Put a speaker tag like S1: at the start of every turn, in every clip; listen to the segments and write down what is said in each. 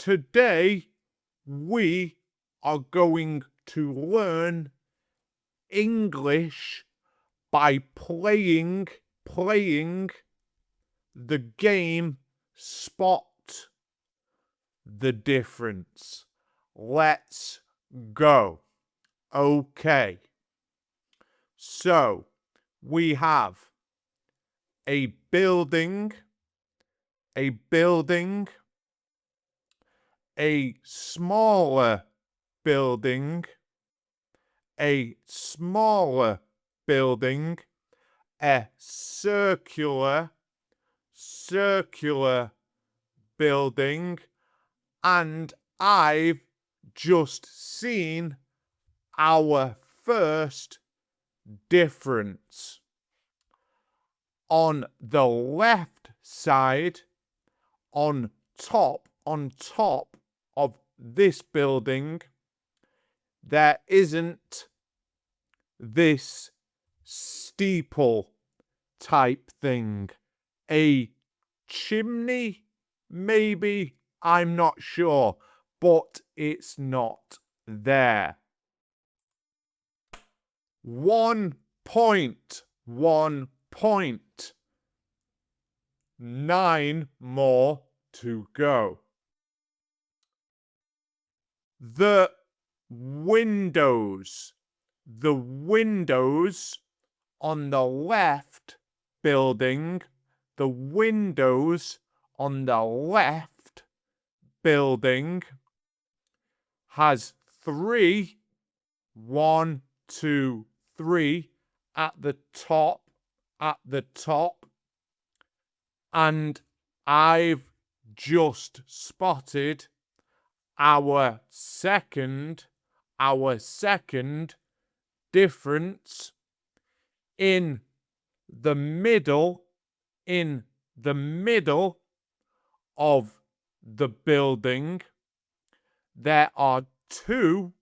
S1: Today, we are going to learn English by playing the game Spot the Difference. Let's go. Okay. So, we have a building, a smaller building, a smaller building, a circular building, and I've just seen our first difference. On the left side, on top of this building, there isn't this steeple type thing. A chimney, maybe, I'm not sure, but it's not there. 1 point, 1 point. 9 more to go. The windows on the left building, the windows on the left building has 3, 1, 2, 3 at the top, and I've just spotted our second difference in the middle of the building. There are two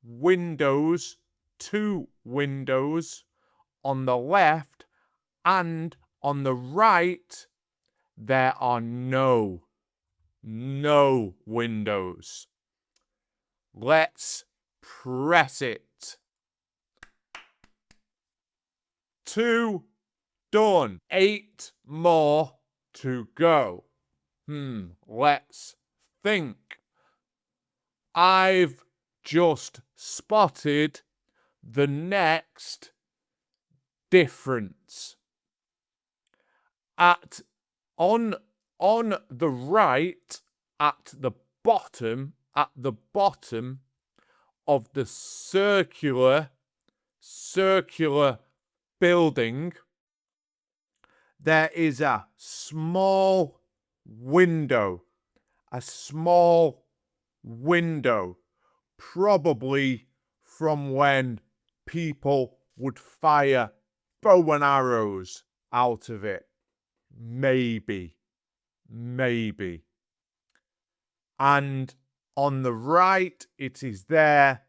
S1: windows on the left, and on the right there are no windows. Let's press it. 2 done. 8 more to go. Let's think. I've just spotted the next difference. On the right, at the bottom of the circular building, there is a small window, probably from when people would fire bow and arrows out of it. Maybe. And on the right, it is there.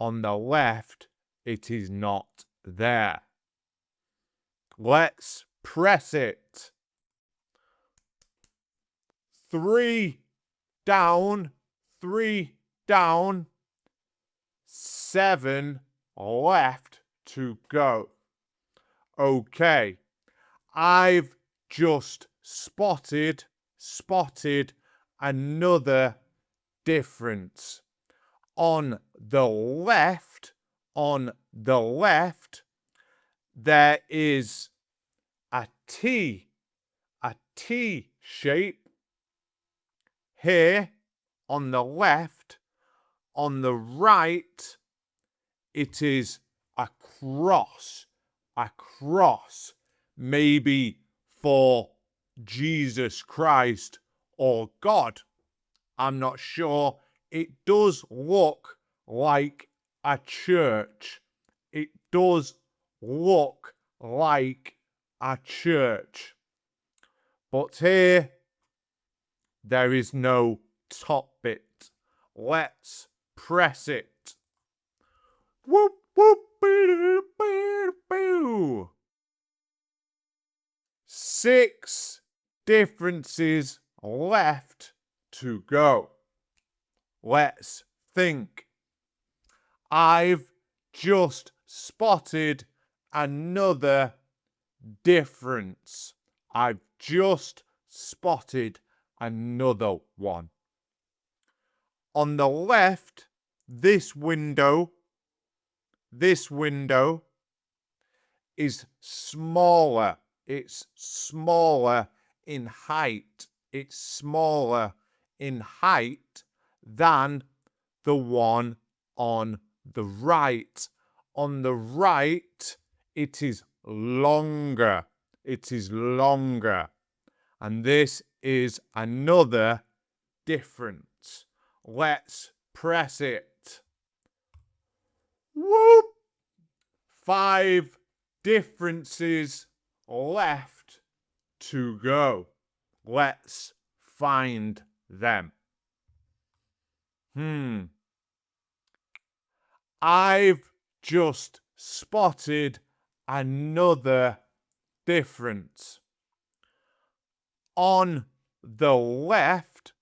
S1: On the left, it is not there. Let's press it. 3 down. 7 left to go. Okay. I've just spotted another difference. On the left, there is a T shape here on the left. On the right, it is a cross, maybe for Jesus Christ or God. I'm not sure. It does look like a church. But here, there is no top bit. Let's press it. Whoop, whoop, boo, boo, boo. 6 differences left to go. Let's think. I've just spotted another difference. I've just spotted another one. On the left, this window is smaller. It's smaller in height. It's smaller in height than the one on the right. On the right, it is longer. It is longer. And this is another difference. Let's press it. Whoop! 5 differences left to go. Let's find them. I've just spotted another difference. On the left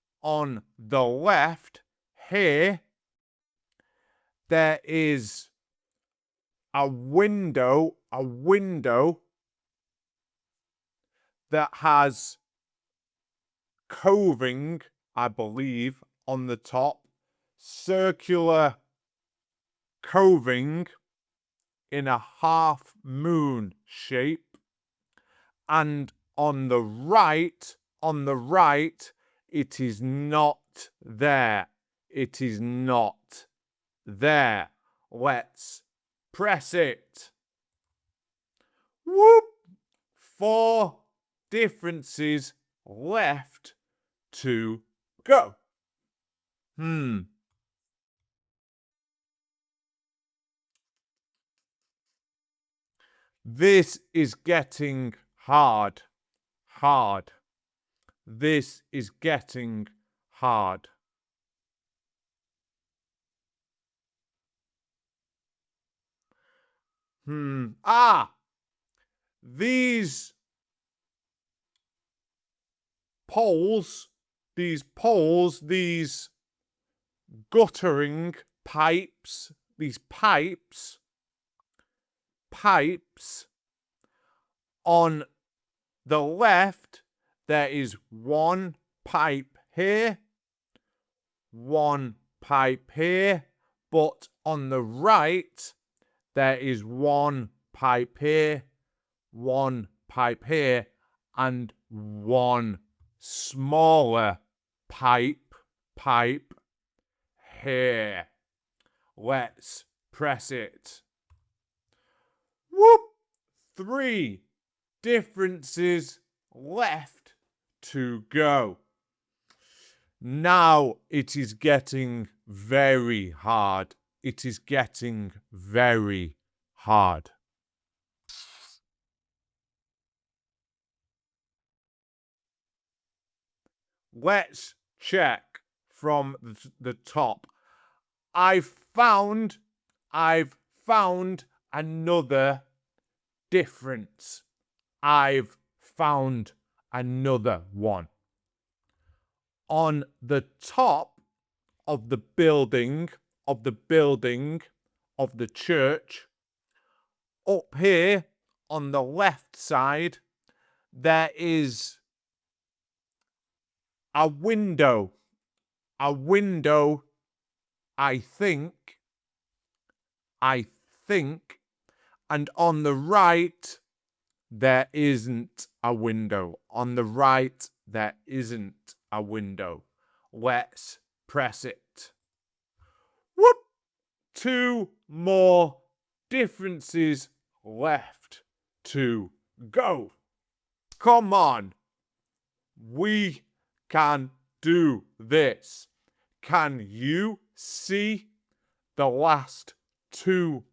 S1: here, there is a window that has coving, I believe, on the top, circular coving in a half moon shape, and on the right, it is not there. It is not there. Let's press it. Whoop! 4 differences left to go. This is getting hard. This is getting hard. These poles, these guttering pipes, these pipes on the left, there is one pipe here, one pipe here, but on the right, there is one pipe here, one pipe here, and one smaller pipe here. Let's press it. Whoop! 3 differences left to go. Now it is getting very hard. It is getting very hard. Let's check from the top. I've found another difference. I've found another one. On the top of the building of the church, up here on the left side, there is a window, I think, and on the right, there isn't a window. On the right, there isn't a window. Let's press it. Whoop! 2 more differences left to go. Come on. We can do this. Can you see the last 2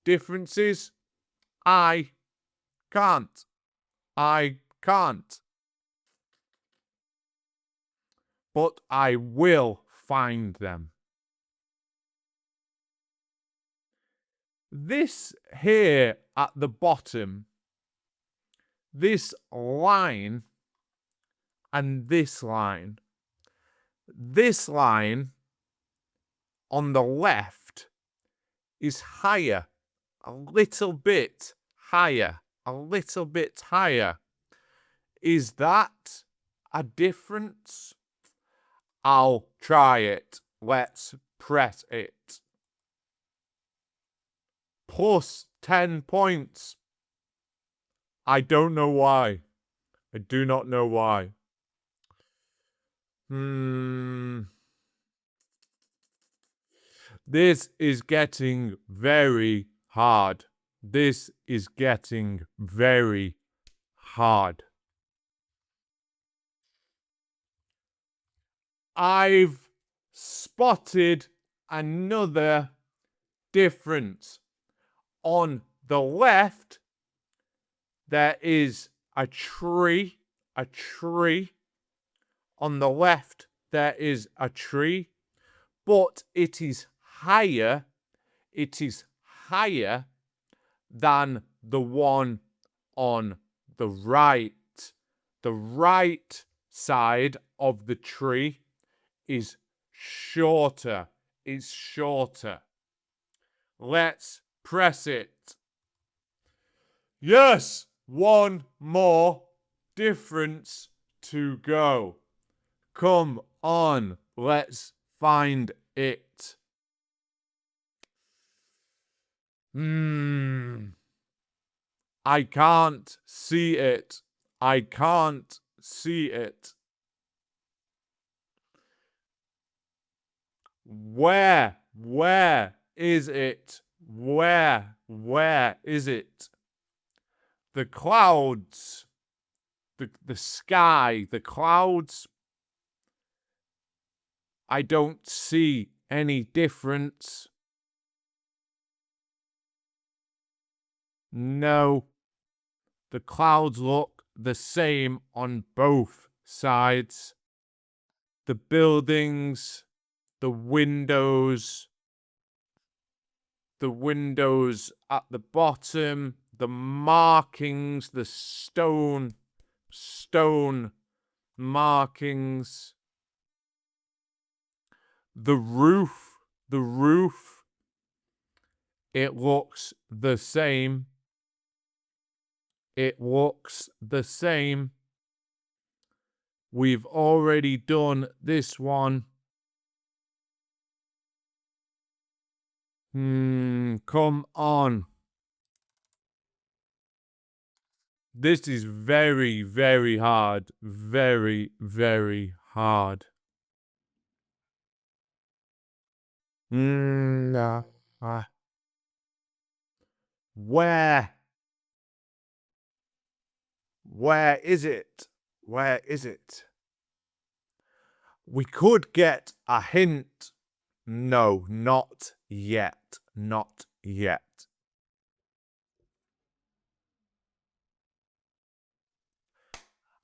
S1: differences? I can't. But I will find them. This here at the bottom, this line, and this line. This line on the left is higher, a little bit higher, a little bit higher. Is that a difference? I'll try it. Let's press it. Plus 10 points. I don't know why. I do not know why. This is getting very hard. This is getting very hard. I've spotted another difference. On the left, there is a tree. On the left, there is a tree, but it is higher. It is higher than the one on the right. The right side of the tree is shorter. It's shorter. Let's press it. Yes, one more difference to go. Come on, let's find it. I can't see it. I can't see it. Where is it? Where is it? The clouds, the sky, the clouds. I don't see any difference. No, the clouds look the same on both sides. The buildings, the windows at the bottom, the markings, the stone markings, the roof, it looks the same. It looks the same. We've already done this one. Come on. This is very, very hard. Very, very hard. Where is it? Where is it? We could get a hint. No, not yet. Not yet.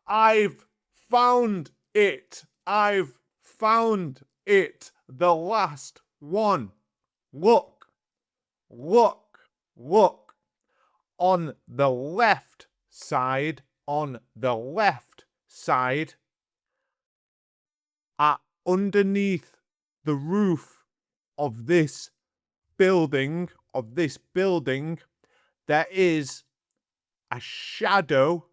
S1: I've found it. I've found it. The last one. Look. Look. Look. On the left side. On the left side. Underneath the roof of this building, there is a shadow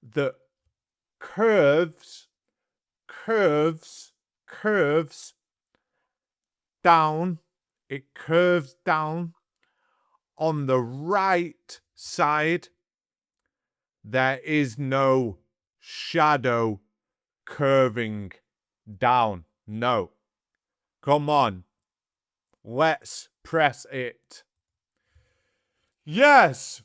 S1: that curves down. It curves down. On the right side, there is no shadow curving down. No. Come on. Let's press it. Yes,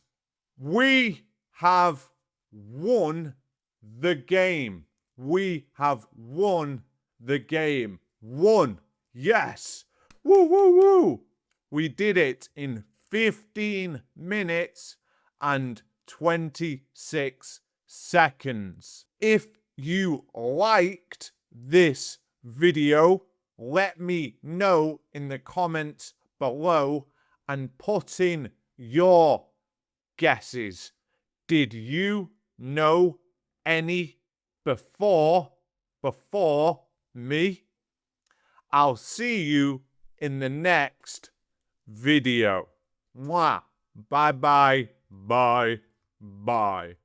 S1: we have won the game. We have won the game. Won. Yes. Woo, woo, woo. We did it in 15 minutes and 26 seconds. If you liked this video, let me know in the comments below and put in your guesses. Did you no any before me. I'll see you in the next video. Mwah. Bye bye. Bye. Bye.